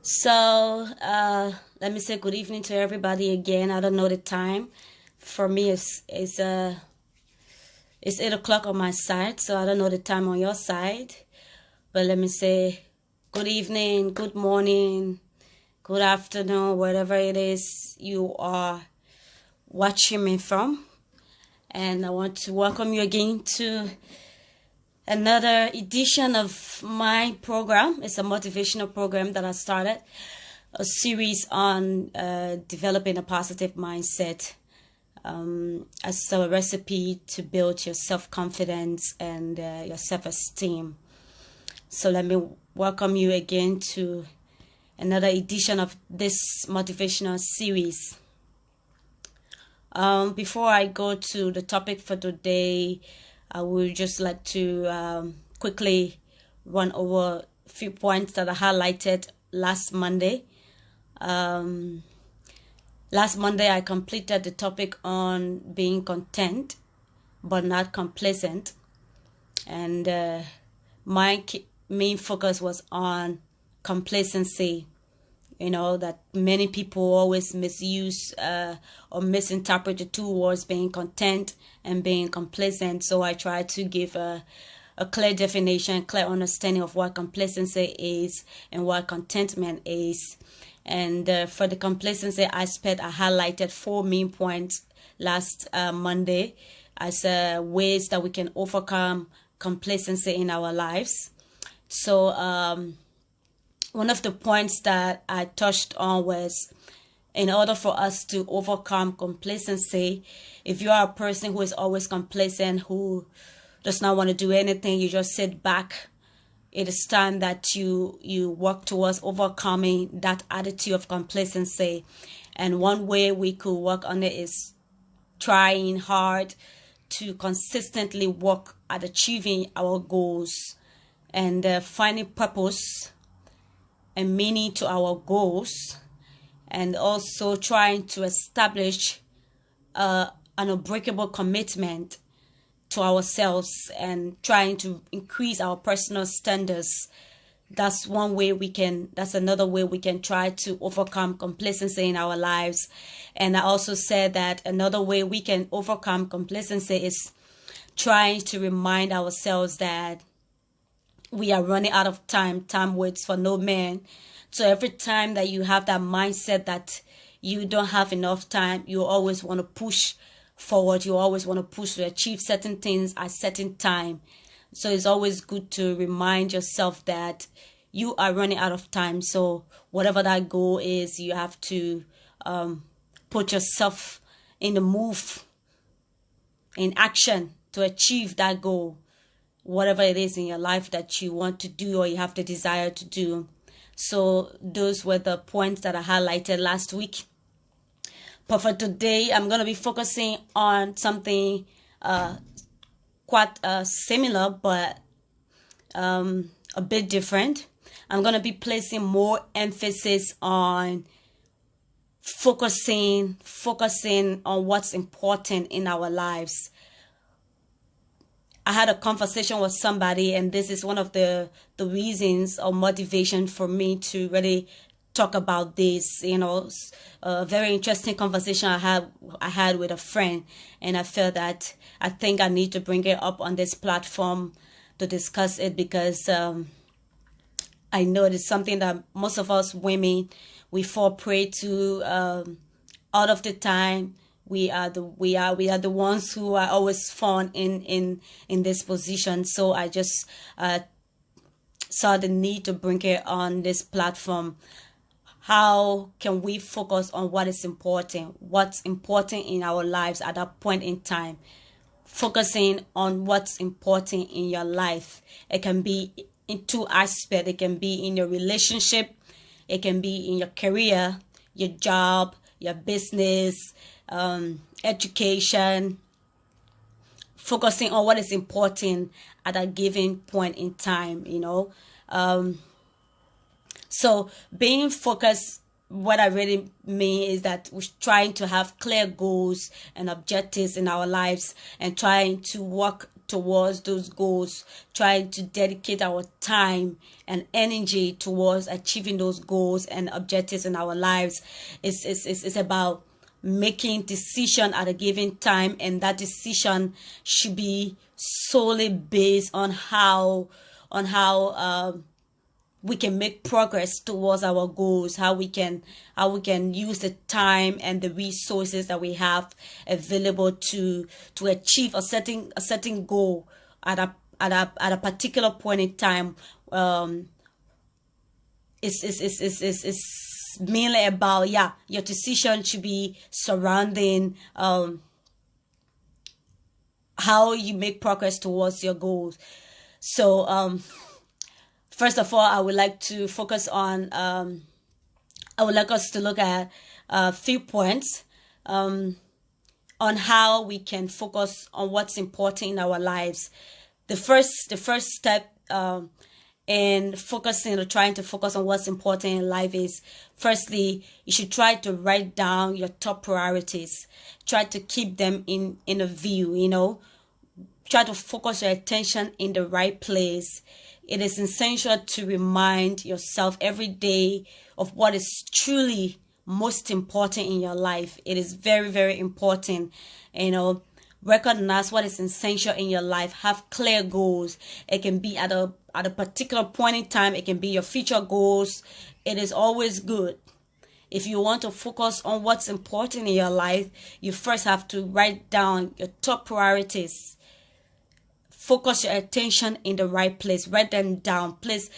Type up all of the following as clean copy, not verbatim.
So, let me say good evening to everybody again. I don't know the time. For me, it's 8 o'clock on my side, so I don't know the time on your side. But let me say good evening, good morning, good afternoon, wherever it is you are watching me from. And I want to welcome you again to another edition of my program. It's a motivational program that I started, a series on developing a positive mindset as a recipe to build your self-confidence and your self-esteem. So let me welcome you again to another edition of this motivational series. Before I go to the topic for today, I would just like to quickly run over a few points that I highlighted last Monday. Last Monday, I completed the topic on being content, but not complacent. And my main focus was on complacency. You know, that many people always misuse or misinterpret the two words, being content and being complacent. So I try to give a clear definition, clear understanding of what complacency is and what contentment is. And for the complacency aspect, I highlighted 4 main points last Monday as ways that we can overcome complacency in our lives. So one of the points that I touched on was, in order for us to overcome complacency, if you are a person who is always complacent, who does not want to do anything, you just sit back, it is time that you work towards overcoming that attitude of complacency. And one way we could work on it is trying hard to consistently work at achieving our goals and finding purpose and meaning to our goals, and also trying to establish an unbreakable commitment to ourselves and trying to increase our personal standards. That's one way that's another way we can try to overcome complacency in our lives. And I also said that another way we can overcome complacency is trying to remind ourselves that we are running out of time. Time waits for no man. So every time that you have that mindset that you don't have enough time, you always want to push forward. You always want to push to achieve certain things at certain time. So it's always good to remind yourself that you are running out of time. So whatever that goal is, you have to put yourself in the move, in action to achieve that goal. Whatever it is in your life that you want to do or you have the desire to do. So those were the points that I highlighted last week. But for today, I'm going to be focusing on something quite similar, but a bit different. I'm going to be placing more emphasis on focusing on what's important in our lives. I had a conversation with somebody, and this is one of the reasons or motivation for me to really talk about this. You know, a very interesting conversation I had with a friend, and I felt that I think I need to bring it up on this platform to discuss it, because I know it's something that most of us women, we fall prey to all of the time. We are the ones who are always found in this position. So I just saw the need to bring it on this platform. How can we focus on what is important? What's important in our lives at that point in time? Focusing on what's important in your life. It can be in 2 aspects. It can be in your relationship. It can be in your career, your job, your business, education. Focusing on what is important at a given point in time, you know. So being focused what I really mean is that we're trying to have clear goals and objectives in our lives and trying to work towards those goals, trying to dedicate our time and energy towards achieving those goals and objectives in our lives. It's about making decision at a given time, and that decision should be solely based on how we can make progress towards our goals, how we can use the time and the resources that we have available to achieve a certain goal at a particular point in time. It's mainly about, your decision should be surrounding how you make progress towards your goals. So first of all, I would like to focus on, I would like us to look at a few points on how we can focus on what's important in our lives. The first step in focusing or trying to focus on what's important in life is, firstly, you should try to write down your top priorities. Try to keep them in a view, Try to focus your attention in the right place. It is essential to remind yourself every day of what is truly most important in your life. It is very, very important. Recognize what is essential in your life. Have clear goals. It can be at a particular point in time. It can be your future goals. It is always good. If you want to focus on what's important in your life, you first have to write down your top priorities. Focus your attention in the right place. Write them down. Please,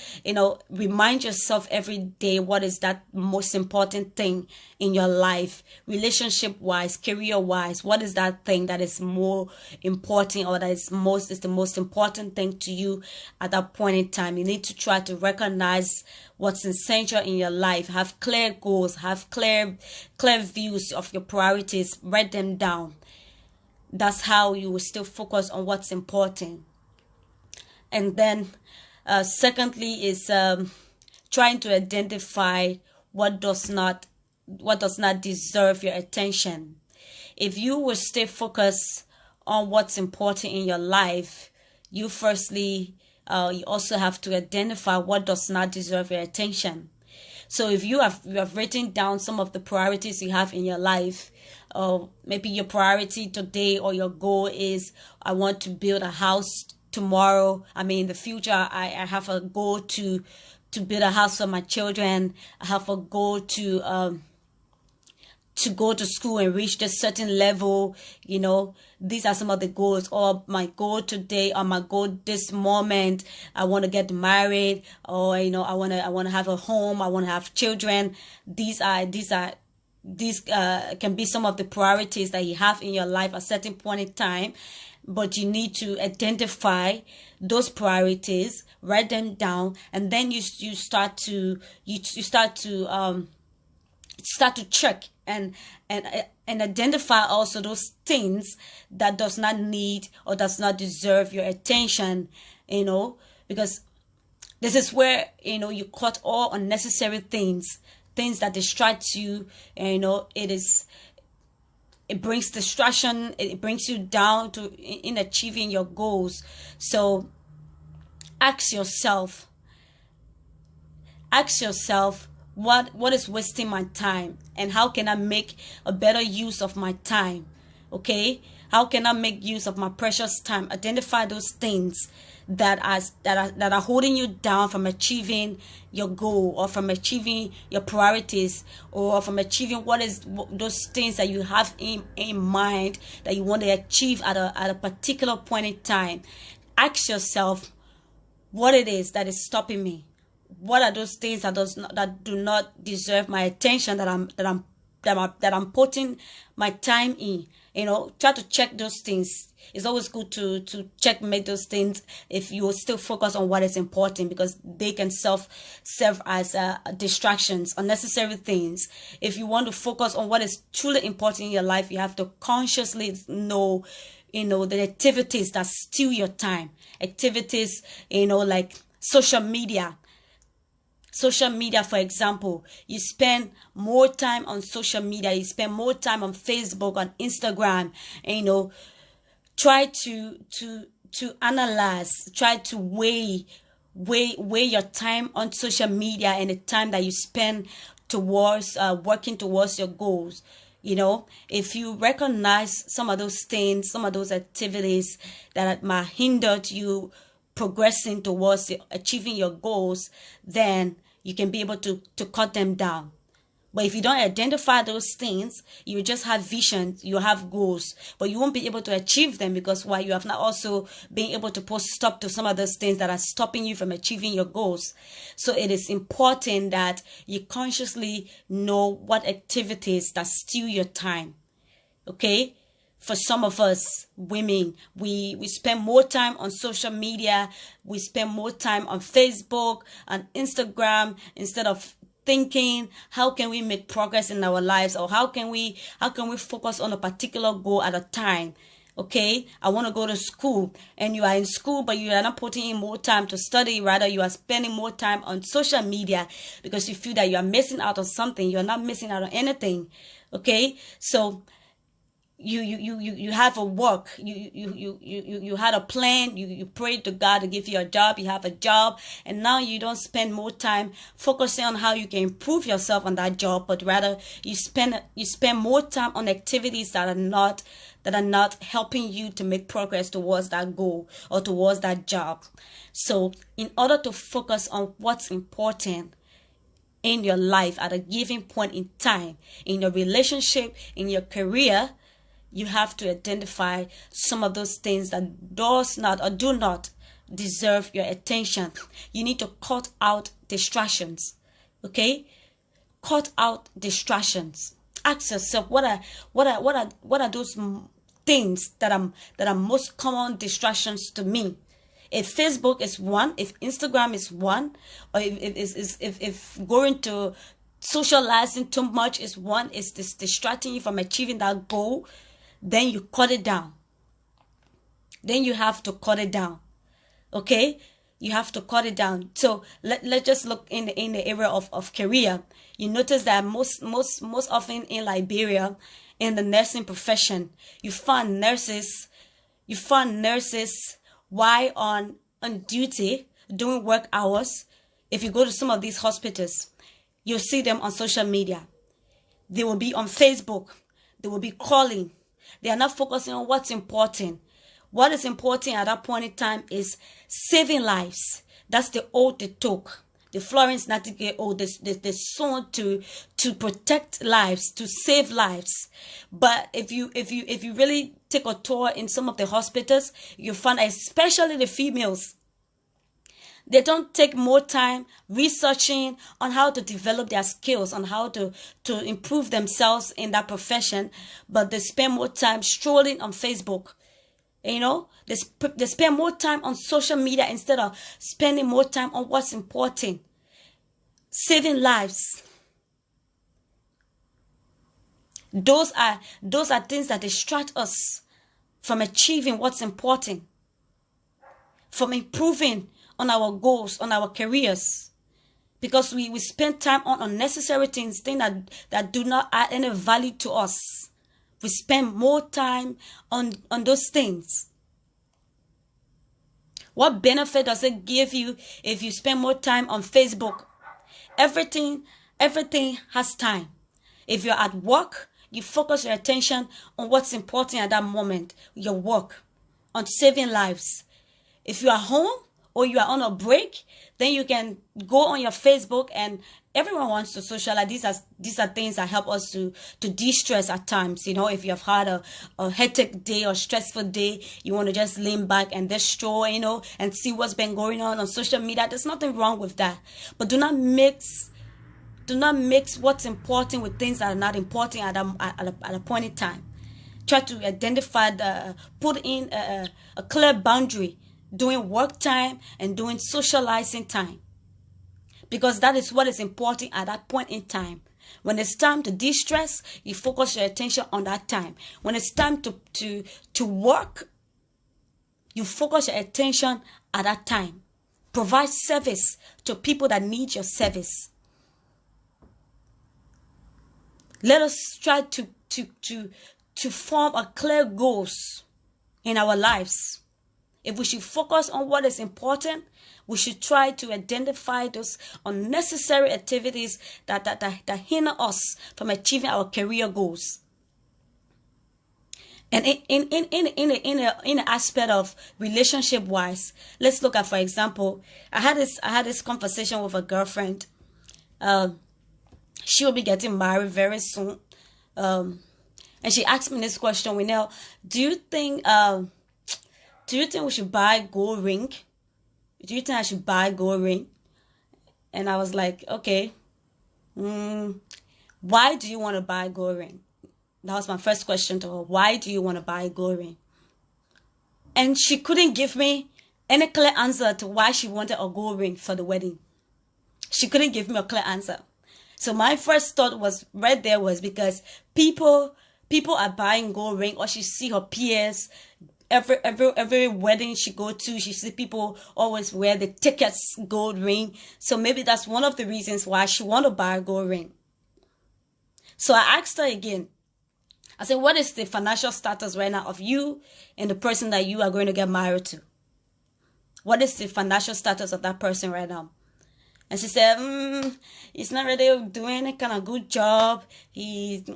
remind yourself every day what is that most important thing in your life, relationship-wise, career-wise. What is that thing that is more important, or that is the most important thing to you at that point in time? You need to try to recognize what's essential in your life. Have clear goals. Have clear views of your priorities. Write them down. That's how you will still focus on what's important. And then secondly is trying to identify what does not deserve your attention. If you will stay focused on what's important in your life, you also have to identify what does not deserve your attention. So if you have written down some of the priorities you have in your life, maybe your priority today or your goal is, I want to build a house tomorrow. In the future, I have a goal to build a house for my children. I have a goal to go to school and reach this certain level. These are some of the goals. Or my goal today, or my goal this moment, I want to get married, or I want to have a home, I want to have children. These can be some of the priorities that you have in your life at a certain point in time. But you need to identify those priorities, write them down, and then you start to check and identify also those things that does not need or does not deserve your attention, because this is where you cut all unnecessary things that distract you. It brings distraction. It brings you down in achieving your goals. So ask yourself, what is wasting my time, and how can I make a better use of my time? Okay, how can I make use of my precious time? Identify those things that are holding you down from achieving your goal, or from achieving your priorities, or from achieving those things that you have in mind that you want to achieve at a particular point in time. Ask yourself what it is that is stopping me. What are those things that do not deserve my attention, that I'm putting my time in? Try to check those things. It's always good to checkmate those things if you still focus on what is important, because they can serve as distractions, unnecessary things. If you want to focus on what is truly important in your life, you have to consciously know the activities that steal your time. Activities, like social media. Social media, for example, you spend more time on social media, you spend more time on Facebook, on Instagram, and try to analyze, try to weigh your time on social media and the time that you spend towards working towards your goals. If you recognize some of those things, some of those activities that might hinder you progressing towards achieving your goals, then you can be able to cut them down. But if you don't identify those things, you just have visions, you have goals, but you won't be able to achieve them because why? You have not also been able to put stop to some of those things that are stopping you from achieving your goals. So it is important that you consciously know what activities that steal your time. Okay? For some of us women, we spend more time on social media, we spend more time on Facebook and Instagram instead of thinking how can we make progress in our lives, or how can we focus on a particular goal at a time. Okay, I want to go to school, and you are in school but you are not putting in more time to study, rather you are spending more time on social media because you feel that you are missing out on something. You are not missing out on anything. Okay, so you have a work, you had a plan, you prayed to God to give you a job, you have a job, and now you don't spend more time focusing on how you can improve yourself on that job, but rather you spend more time on activities that are not helping you to make progress towards that goal or towards that job. So in order to focus on what's important in your life at a given point in time, in your relationship, in your career, you have to identify some of those things that does not or do not deserve your attention. You need to cut out distractions. Okay? Cut out distractions. Ask yourself, what are those things that are most common distractions to me? If Facebook is one, if Instagram is one, or if going to socializing too much is one, is this distracting you from achieving that goal, then you cut it down. Then you have to cut it down. Okay? You have to cut it down. So let's just look in the area of career. You notice that most often in Liberia, in the nursing profession, you find nurses while on duty doing work hours. If you go to some of these hospitals, you'll see them on social media. They will be on Facebook. They will be calling. They are not focusing on what's important. What is important at that point in time is saving lives. That's the oath they took. The Florence Nightingale oath, they sworn to protect lives, to save lives. But if you really take a tour in some of the hospitals, you find, especially the females, they don't take more time researching on how to develop their skills, on how to improve themselves in that profession, but they spend more time strolling on Facebook. They spend more time on social media instead of spending more time on what's important. Saving lives. Those are things that distract us from achieving what's important, from improving on our goals, on our careers, because we spend time on unnecessary things that do not add any value to us. We spend more time on those things. What benefit does it give you if you spend more time on Facebook? Everything has time. If you're at work, you focus your attention on what's important at that moment, your work, on saving lives. If you are home or you are on a break, then you can go on your Facebook, and everyone wants to socialize. These are things that help us to de-stress at times. If you have had a hectic day or stressful day, you want to just lean back and just stroll, and see what's been going on social media. There's nothing wrong with that. But do not mix what's important with things that are not important at a point in time. Try to identify put in a clear boundary doing work time and doing socializing time, because that is what is important at that point in time. When it's time to de-stress, you focus your attention on that time. When it's time to work, you focus your attention at that time. Provide service to people that need your service. Let us try to form a clear goals in our lives. If we should focus on what is important, we should try to identify those unnecessary activities that hinder us from achieving our career goals. And in an aspect of relationship wise, let's look at, for example, I had this conversation with a girlfriend. She will be getting married very soon. And she asked me this question: Winell, do you think we should buy a gold ring? Do you think I should buy a gold ring? And I was like, okay. Why do you want to buy a gold ring? That was my first question to her. Why do you want to buy a gold ring? And she couldn't give me any clear answer to why she wanted a gold ring for the wedding. She couldn't give me a clear answer. So my first thought was because people are buying gold ring, or she see her peers. Every wedding she go to, she see people always wear the tickets gold ring. So maybe that's one of the reasons why she want to buy a gold ring. So I asked her again. I said, what is the financial status right now of you and the person that you are going to get married to? What is the financial status of that person right now? And she said, he's not really doing any kind of good job. He's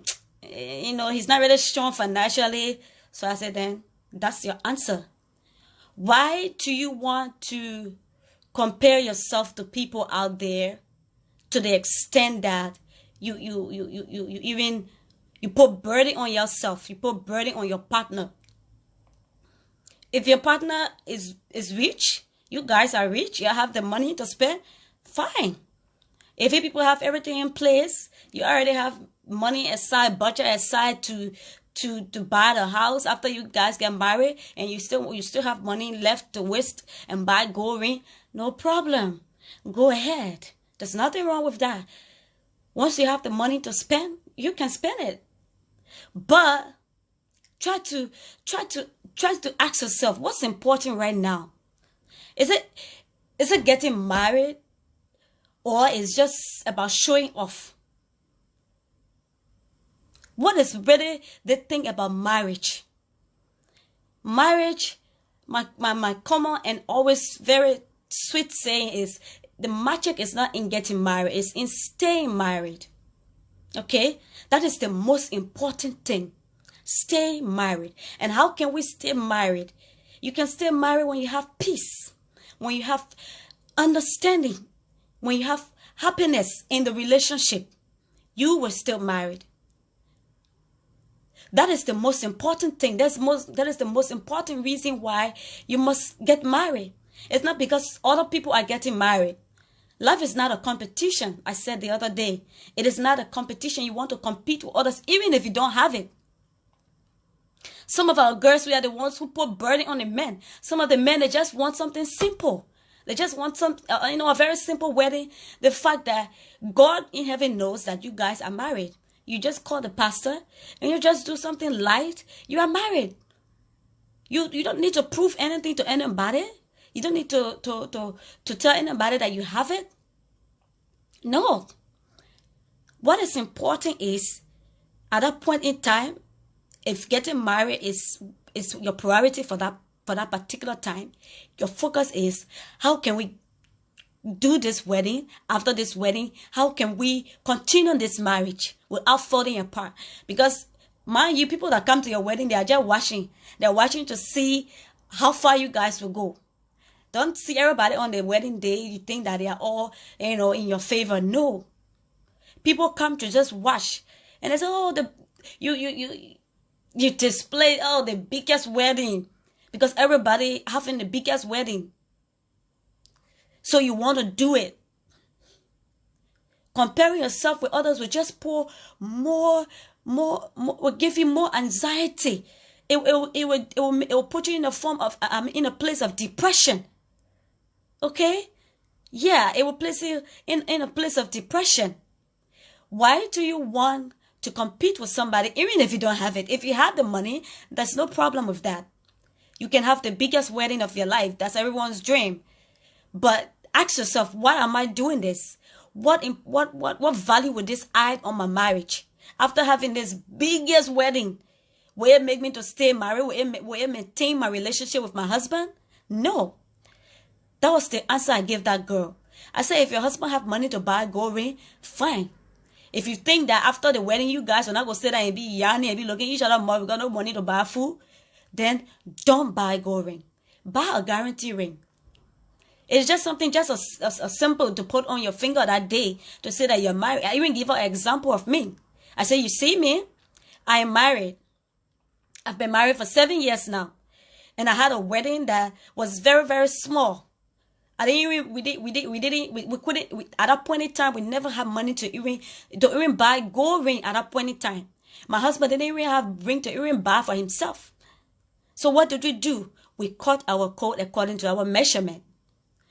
not really strong financially. So I said, then that's your answer. Why do you want to compare yourself to people out there to the extent that you put burden on yourself, you put burden on your partner? If your partner is rich, you guys are rich, you have the money to spend, fine. If you people have everything in place, you already have money aside, budget aside to buy the house after you guys get married, and you still have money left to waste and buy gold ring, no problem. Go ahead. There's nothing wrong with that. Once you have the money to spend, you can spend it. But try to ask yourself, what's important right now? Is it getting married, or is just about showing off? What is really the thing about marriage? Marriage, my common and always very sweet saying is, the magic is not in getting married, it's in staying married. Okay? That is the most important thing. Stay married. And how can we stay married? You can stay married when you have peace, when you have understanding, when you have happiness in the relationship. You were still married. That is the most important thing. That is the most important reason why you must get married. It's not because other people are getting married. Life is not a competition. I said the other day, it is not a competition. You want to compete with others, even if you don't have it. Some of our girls, we are the ones who put burden on the men. Some of the men, they just want something simple. They just want a very simple wedding. The fact that God in heaven knows that you guys are married. You just call the pastor and you just do something light. You are married. You don't need to prove anything to anybody. You don't need to tell anybody that you have it. No. What is important is, at that point in time, if getting married is your priority for that particular time, your focus is, how can we do this wedding? After this wedding, how can we continue this marriage without falling apart? Because mind you, people that come to your wedding, they are just watching. They're watching to see how far you guys will go. Don't see everybody on the wedding day. You think that they are all, in your favor. No. People come to just watch. And they say, oh, you display, the biggest wedding. Because everybody having the biggest wedding. So you want to do it. Comparing yourself with others will just pour more, will give you more anxiety. It will put you in a form of, in a place of depression. Okay? Yeah, it will place you in a place of depression. Why do you want to compete with somebody, even if you don't have it? If you have the money, there's no problem with that. You can have the biggest wedding of your life. That's everyone's dream. But ask yourself, why am I doing this? What value would this add on my marriage? After having this biggest wedding, will it make me to stay married? Will it maintain my relationship with my husband? No. That was the answer I gave that girl. I said, if your husband have money to buy a gold ring, fine. If you think that after the wedding you guys are not going to sit there and be yarning and be looking each other more, we got no money to buy food, then don't buy a gold ring. Buy a guarantee ring. It's just something, just a simple to put on your finger that day to say that you're married. I even give her an example of me. I say, you see me? I am married. I've been married for 7 years now. And I had a wedding that was very, very small. I didn't even, we couldn't, at that point in time, we never had money to even buy gold ring at that point in time. My husband didn't even have ring to even buy for himself. So what did we do? We cut our coat according to our measurement.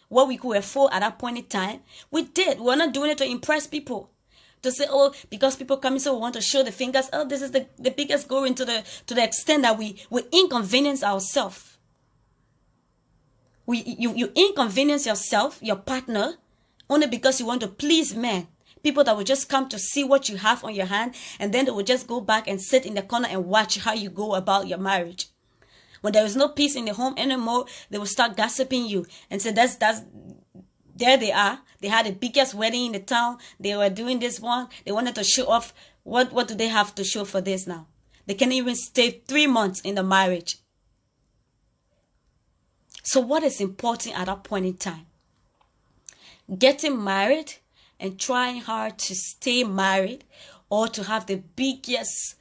What we could afford at that point in time, we did. We're not doing it to impress people. To say, oh, because people come in, so we want to show the fingers. Oh, this is the biggest goal to the extent that we inconvenience ourselves. You inconvenience yourself, your partner, only because you want to please men. People that will just come to see what you have on your hand, and then they will just go back and sit in the corner and watch how you go about your marriage. When there is no peace in the home anymore, they will start gossiping you and say, that's there they are. They had the biggest wedding in the town. They were doing this one. They wanted to show off. What do they have to show for this now? They can't even stay 3 months in the marriage. So what is important at that point in time? Getting married and trying hard to stay married, or to have the biggest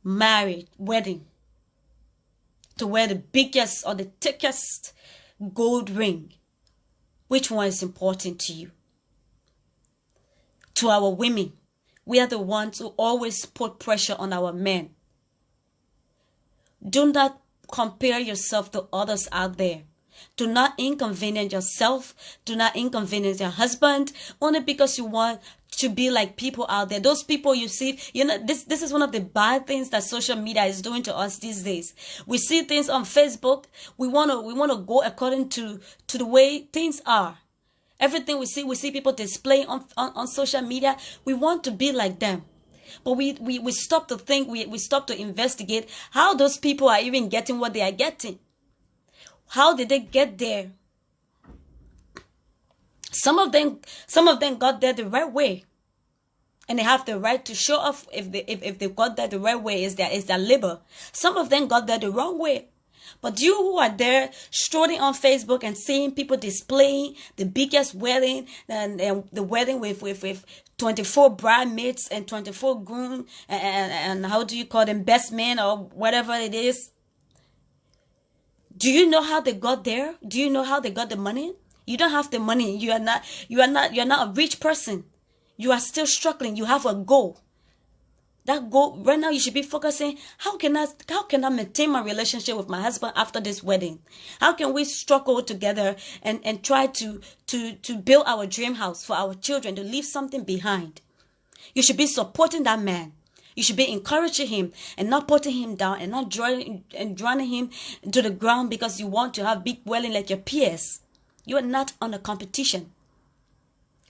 wedding, to wear the biggest or the thickest gold ring. Which one is important to you? To our women, we are the ones who always put pressure on our men. Do not compare yourself to others out there. Do not inconvenience yourself. Do not inconvenience your husband only because you want to be like people out there. Those people you see, this is one of the bad things that social media is doing to us these days. We see things on Facebook. We want to go according to the way things are. Everything we see people displaying on social media. We want to be like them. But we stop to think, we stop to investigate how those people are even getting what they are getting. How did they get there? Some of them got there the right way. And they have the right to show off if they got there the right way, is their labor. Some of them got there the wrong way. But you who are there strolling on Facebook and seeing people displaying the biggest wedding and the wedding with 24 bridesmaids and 24 groom and how do you call them, best men or whatever it is. Do you know how they got there? Do you know how they got the money? You don't have the money. You're not a rich person. You are still struggling. You have a goal. That goal right now, you should be focusing, how can I maintain my relationship with my husband after this wedding? How can we struggle together and try to build our dream house for our children, to leave something behind? You should be supporting that man. You should be encouraging him and not putting him down and not drowning him into the ground because you want to have big wedding like your peers. You are not on a competition.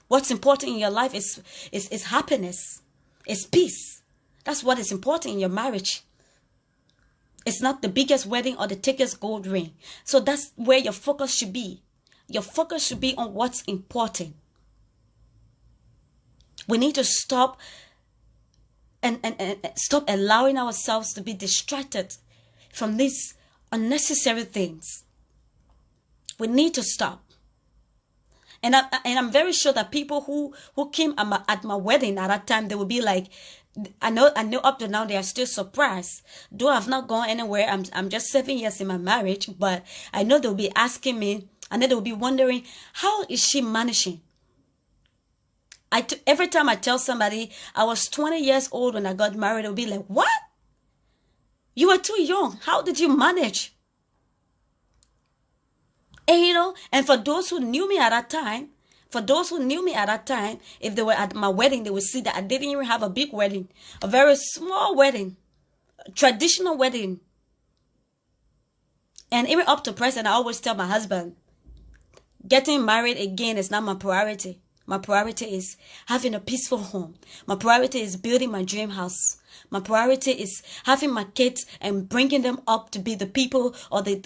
What's important in your life is happiness. It's peace. That's what is important in your marriage. It's not the biggest wedding or the thickest gold ring. So that's where your focus should be. Your focus should be on what's important. We need to stop and stop allowing ourselves to be distracted from these unnecessary things. We need to stop. And I'm very sure that people who came at my wedding at that time, they will be like, I know up to now they are still surprised. Though I've not gone anywhere, I'm just 7 years in my marriage, but I know they'll be asking me, and then they'll be wondering, how is she managing? Every time I tell somebody I was 20 years old when I got married, they'll be like, what? You were too young. How did you manage? And and for those who knew me at that time, if they were at my wedding, they would see that I didn't even have a big wedding, a very small wedding, a traditional wedding. And even up to present, I always tell my husband, Getting married again is not my priority. My priority is having a peaceful home. My priority is building my dream house. My priority is having my kids and bringing them up to be the people or the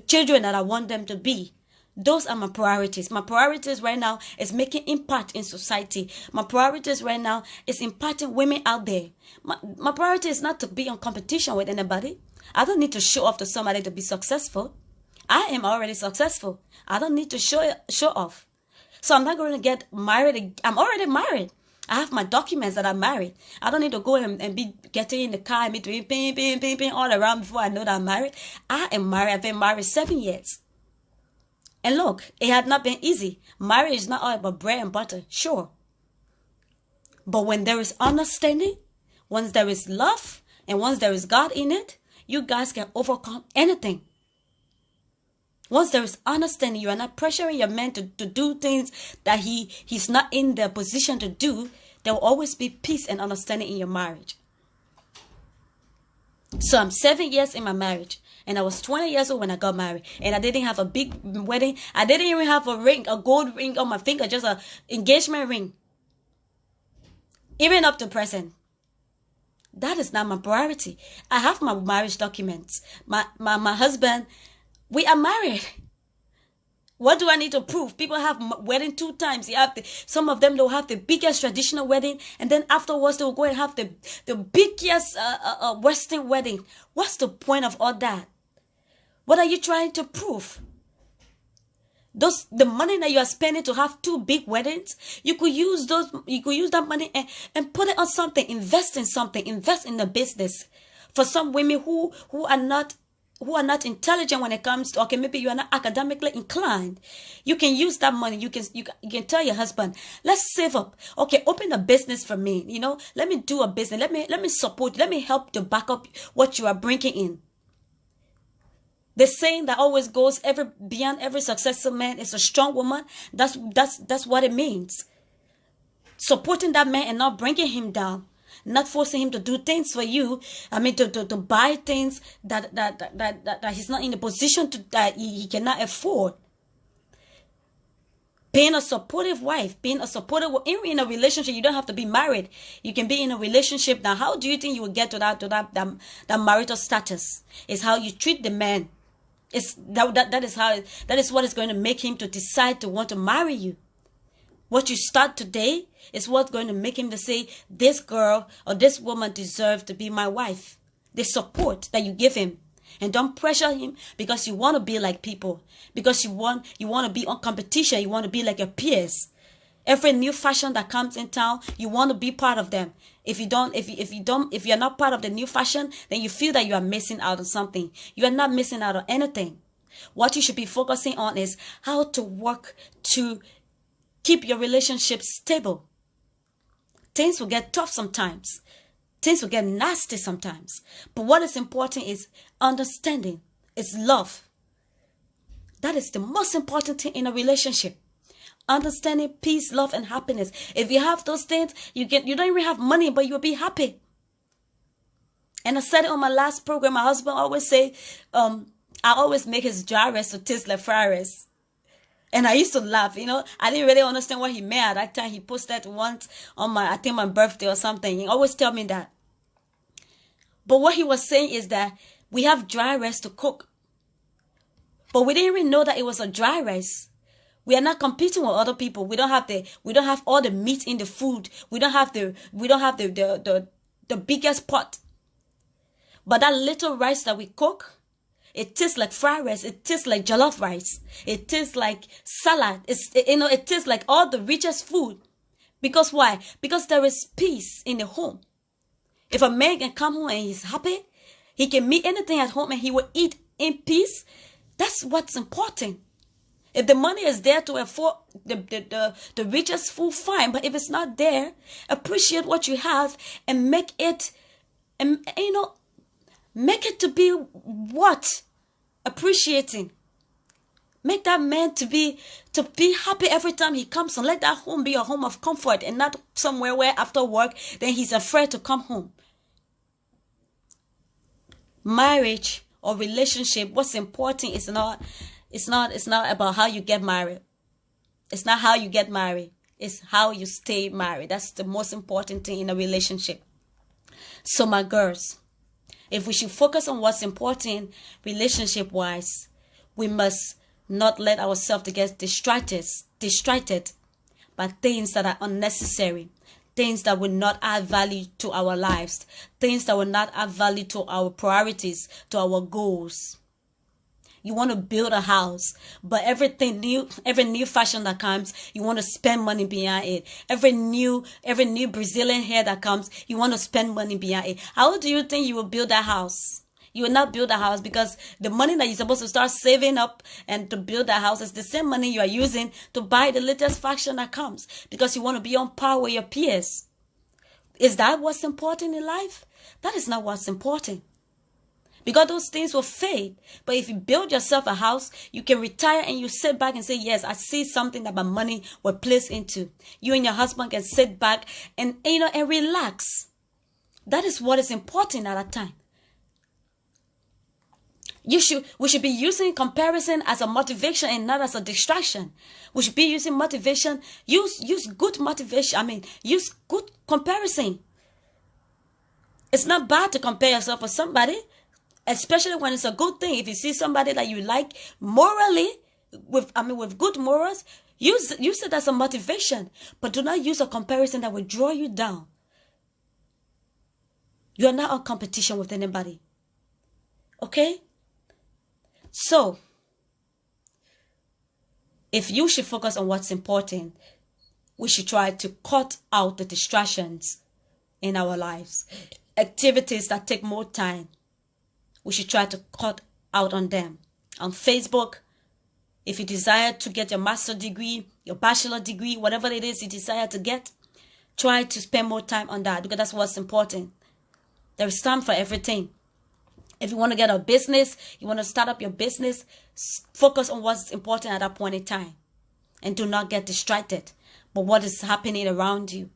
children that I want them to be. Those are my priorities. My priorities right now is making impact in society. My priorities right now is impacting women out there. My priority is not to be in competition with anybody. I don't need to show off to somebody to be successful. I am already successful. I don't need to show off. So I'm not going to get married. I'm already married. I have my documents that I'm married. I don't need to go and be getting in the car and be doing ping all around before I know that I'm married. I am married. I've been married 7 years. And look, it had not been easy. Marriage is not all about bread and butter, sure. But when there is understanding, once there is love, and once there is God in it, you guys can overcome anything. Once there is understanding, you are not pressuring your man to do things that he's not in the position to do. There will always be peace and understanding in your marriage. So I'm 7 years in my marriage. And I was 20 years old when I got married. And I didn't have a big wedding. I didn't even have a ring, a gold ring on my finger. Just an engagement ring. Even up to present. That is not my priority. I have my marriage documents. My husband... We are married. What do I need to prove? People have wedding 2 times. Some of them, they'll have the biggest traditional wedding. And then afterwards, they'll go and have the biggest Western wedding. What's the point of all that? What are you trying to prove? The money that you are spending to have 2 big weddings, you could use that money and put it on something. Invest in something. Invest in the business. For some women who are not intelligent when it comes to, okay, maybe you are not academically inclined, you can use that money. You can tell your husband, let's save up. Okay, open a business for me. Let me do a business. Let me support. Let me help to back up what you are bringing in. The saying that always goes beyond every successful man is a strong woman. That's what it means. Supporting that man and not bringing him down. Not forcing him to do things for you. I mean, to buy things that he's not in a position to, that he cannot afford. Being a supportive wife, in a relationship, you don't have to be married. You can be in a relationship. Now, how do you think you will get to that marital status? It's how you treat the man. That is what is going to make him to decide to want to marry you. What you start today is what's going to make him to say, this girl or this woman deserves to be my wife. The support that you give him. And don't pressure him because you want to be like people. Because you want to be on competition. You want to be like your peers. Every new fashion that comes in town, you want to be part of them. If you're not part of the new fashion, then you feel that you are missing out on something. You are not missing out on anything. What you should be focusing on is how to work to keep your relationship stable. Things will get tough sometimes. Things will get nasty sometimes. But what is important is understanding. It's love. That is the most important thing in a relationship. Understanding, peace, love, and happiness. If you have those things, you don't even have money, but you'll be happy. And I said it on my last program. My husband always say, I always make his dry rice to taste like fried rice. And I used to laugh, I didn't really understand what he meant at that time. He posted once on my birthday or something. He always tell me that. But what he was saying is that we have dry rice to cook. But we didn't even know that it was a dry rice. We are not competing with other people. We don't have all the meat in the food. We don't have the biggest pot. But that little rice that we cook, it tastes like fried rice. It tastes like jollof rice. It tastes like salad. It tastes like all the richest food. Because why? Because there is peace in the home. If a man can come home and he's happy, he can meet anything at home and he will eat in peace. That's what's important. If the money is there to afford the richest food, fine. But if it's not there, appreciate what you have and make it, make it to be what? Appreciating. Make that man to be happy every time he comes home. Let that home be a home of comfort and not somewhere where after work, then he's afraid to come home. Marriage or relationship, what's important is not It's not about how you get married. It's not how you get married. It's how you stay married. That's the most important thing in a relationship. So my girls, if we should focus on what's important relationship-wise, we must not let ourselves to get distracted by things that are unnecessary, things that will not add value to our lives, things that will not add value to our priorities, to our goals. You want to build a house, but every new fashion that comes, you want to spend money behind it. Every new Brazilian hair that comes, you want to spend money behind it. How do you think you will build that house? You will not build a house, because the money that you're supposed to start saving up and to build that house is the same money you are using to buy the latest fashion that comes, because you want to be on par with your peers. Is that what's important in life? That is not what's important. Because those things will fade. But if you build yourself a house, you can retire and you sit back and say, yes, I see something that my money will place into. You and your husband can sit back and relax. That is what is important at that time. We should be using comparison as a motivation and not as a distraction. We should be using motivation. Use good motivation. Use good comparison. It's not bad to compare yourself with somebody, especially when it's a good thing. If you see somebody that you like morally, with good morals, use it as a motivation. But do not use a comparison that will draw you down. You are not on competition with anybody. Okay? So, if you should focus on what's important, we should try to cut out the distractions in our lives. Activities that take more time, we should try to cut out on them. On Facebook, if you desire to get your master's degree, your bachelor degree, whatever it is you desire to get, try to spend more time on that, because that's what's important. There is time for everything. If you want to get a business, you want to start up your business, focus on what's important at that point in time. And do not get distracted by what is happening around you.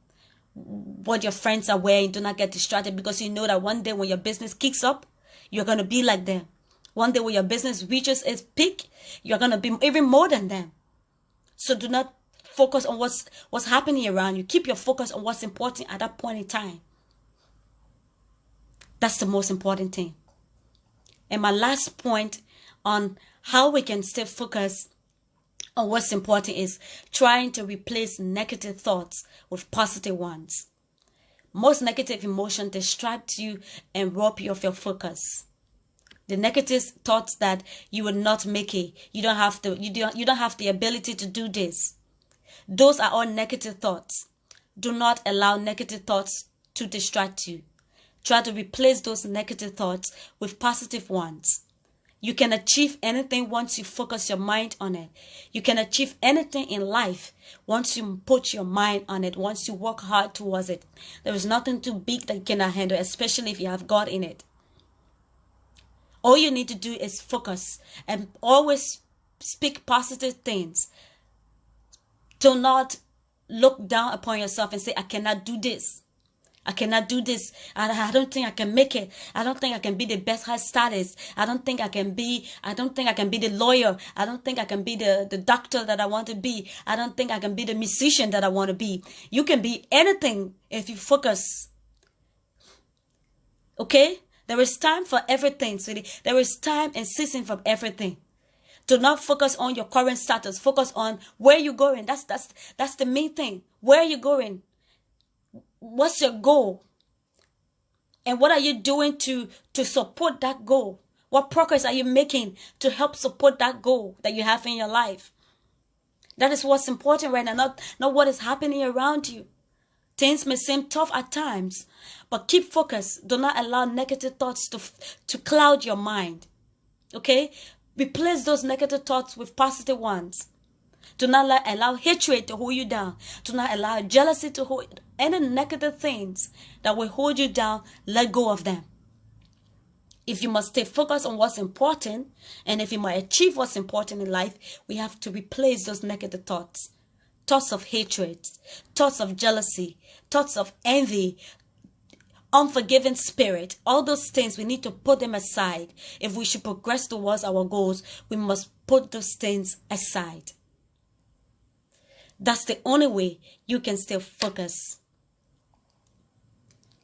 What your friends are wearing, do not get distracted, because you know that one day when your business kicks up, you're going to be like them. One day when your business reaches its peak, you're going to be even more than them. So do not focus on what's happening around you. Keep your focus on what's important at that point in time. That's the most important thing. And my last point on how we can stay focused on what's important is trying to replace negative thoughts with positive ones. Most negative emotions distract you and rob you of your focus. The negative thoughts that you will not make it, you don't have the ability to do this. Those are all negative thoughts. Do not allow negative thoughts to distract you. Try to replace those negative thoughts with positive ones. You can achieve anything once you focus your mind on it. You can achieve anything in life once you put your mind on it, once you work hard towards it. There is nothing too big that you cannot handle, especially if you have God in it. All you need to do is focus and always speak positive things. Do not look down upon yourself and say, I cannot do this. I cannot do this. I don't think I can make it. I don't think I can be the best hairstylist. I don't think I can be the lawyer. I don't think I can be the doctor that I want to be. I don't think I can be the musician that I want to be. You can be anything if you focus. Okay? There is time for everything, sweetie. There is time and season for everything. Do not focus on your current status. Focus on where you're going. That's the main thing. Where are you going? What's your goal? And what are you doing to support that goal? What progress are you making to help support that goal that you have in your life? That is what's important right now, not what is happening around you. Things may seem tough at times, but keep focused. Do not allow negative thoughts to cloud your mind. Okay? Replace those negative thoughts with positive ones. Do not allow hatred to hold you down. Do not allow jealousy to hold any negative things that will hold you down. Let go of them. If you must stay focused on what's important, and if you might achieve what's important in life, we have to replace those negative thoughts. Thoughts of hatred, thoughts of jealousy, thoughts of envy, unforgiving spirit, all those things, we need to put them aside. If we should progress towards our goals, we must put those things aside. That's the only way you can stay focused.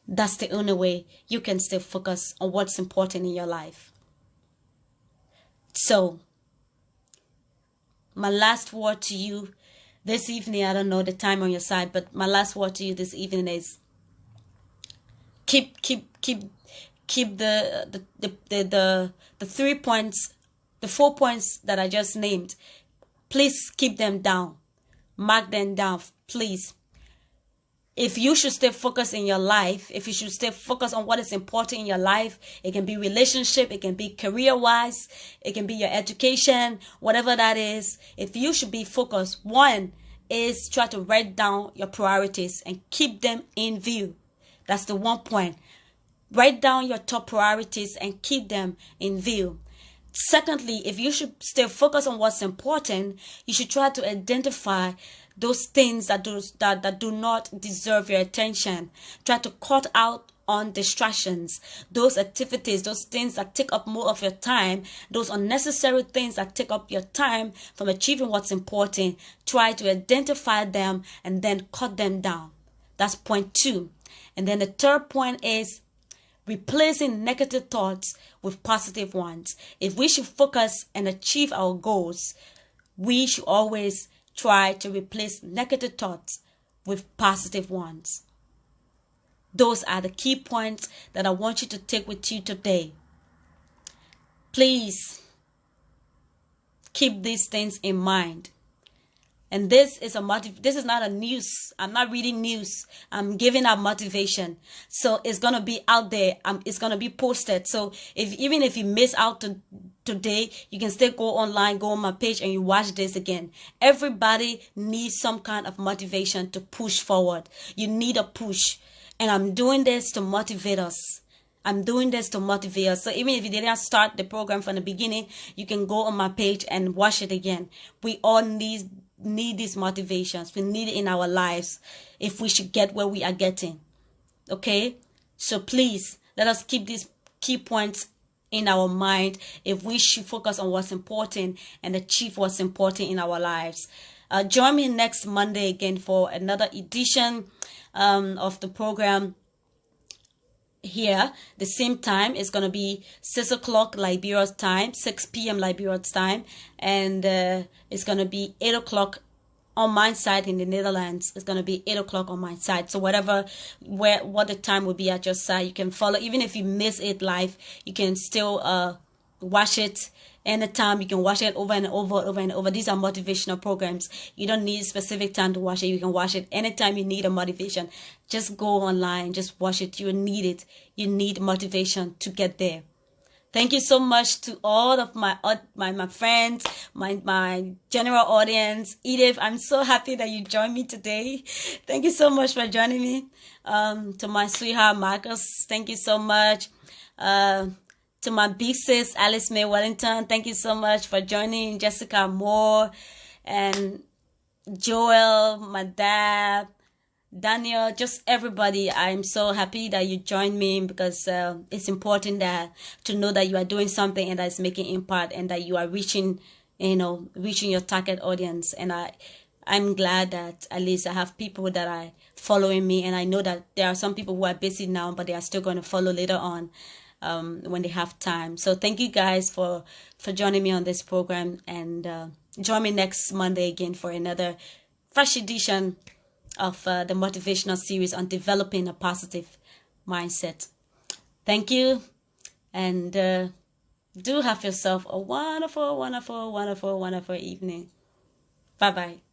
That's the only way you can stay focused on what's important in your life. So, my last word to you this evening, I don't know the time on your side, but my last word to you this evening is keep the 3 points, the 4 points that I just named. Please keep them down. Mark them down, please. If you should stay focused in your life, if you should stay focused on what is important in your life, it can be relationship, it can be career-wise, it can be your education, whatever that is. If you should be focused, one is try to write down your priorities and keep them in view. That's the 1 point. Write down your top priorities and keep them in view. Secondly, if you should stay focused on what's important, you should try to identify those things that do not deserve your attention. Try to cut out on distractions, those activities, those things that take up more of your time, those unnecessary things that take up your time from achieving what's important. Try to identify them and then cut them down. That's point 2. And then the third point is replacing negative thoughts with positive ones. If we should focus and achieve our goals, we should always try to replace negative thoughts with positive ones. Those are the key points that I want you to take with you today. Please keep these things in mind. And this is this is not a news. I'm not reading news. I'm giving out motivation. So it's going to be out there. It's going to be posted. So even if you miss out today, you can still go online, go on my page, and you watch this again. Everybody needs some kind of motivation to push forward. You need a push. And I'm doing this to motivate us. I'm doing this to motivate us. So even if you didn't start the program from the beginning, you can go on my page and watch it again. We all need these motivations. We need it in our lives if we should get where we are getting. Okay? So please, let us keep these key points in our mind if we should focus on what's important and achieve what's important in our lives. Join me next Monday again for another edition of the program. Here, the same time, it's going to be 6 o'clock Liberia's time, 6 p.m. Liberia's time, and it's going to be 8 o'clock on my side in the Netherlands. It's going to be 8 o'clock on my side. So what the time will be at your side, you can follow. Even if you miss it live, you can still watch it anytime. You can watch it over and over. These are motivational programs. You don't need a specific time to watch it. You can watch it anytime you need a motivation. Just go online, just watch it. You need it. You need motivation to get there. Thank you so much to all of my friends, my general audience. Edith, I'm so happy that you joined me today. Thank you so much for joining me. To my sweetheart Marcus, thank you so much. To my big sis, Alice May Wellington, thank you so much for joining. Jessica Moore and Joel, my dad, Daniel, just everybody. I'm so happy that you joined me because it's important to know that you are doing something and that it's making impact and that you are reaching your target audience. And I'm glad that at least I have people that are following me, and I know that there are some people who are busy now, but they are still going to follow later on. When they have time. So thank you guys for joining me on this program, and join me next Monday again for another fresh edition of the motivational series on developing a positive mindset. Thank you, and do have yourself a wonderful, wonderful, wonderful, wonderful evening. Bye-bye.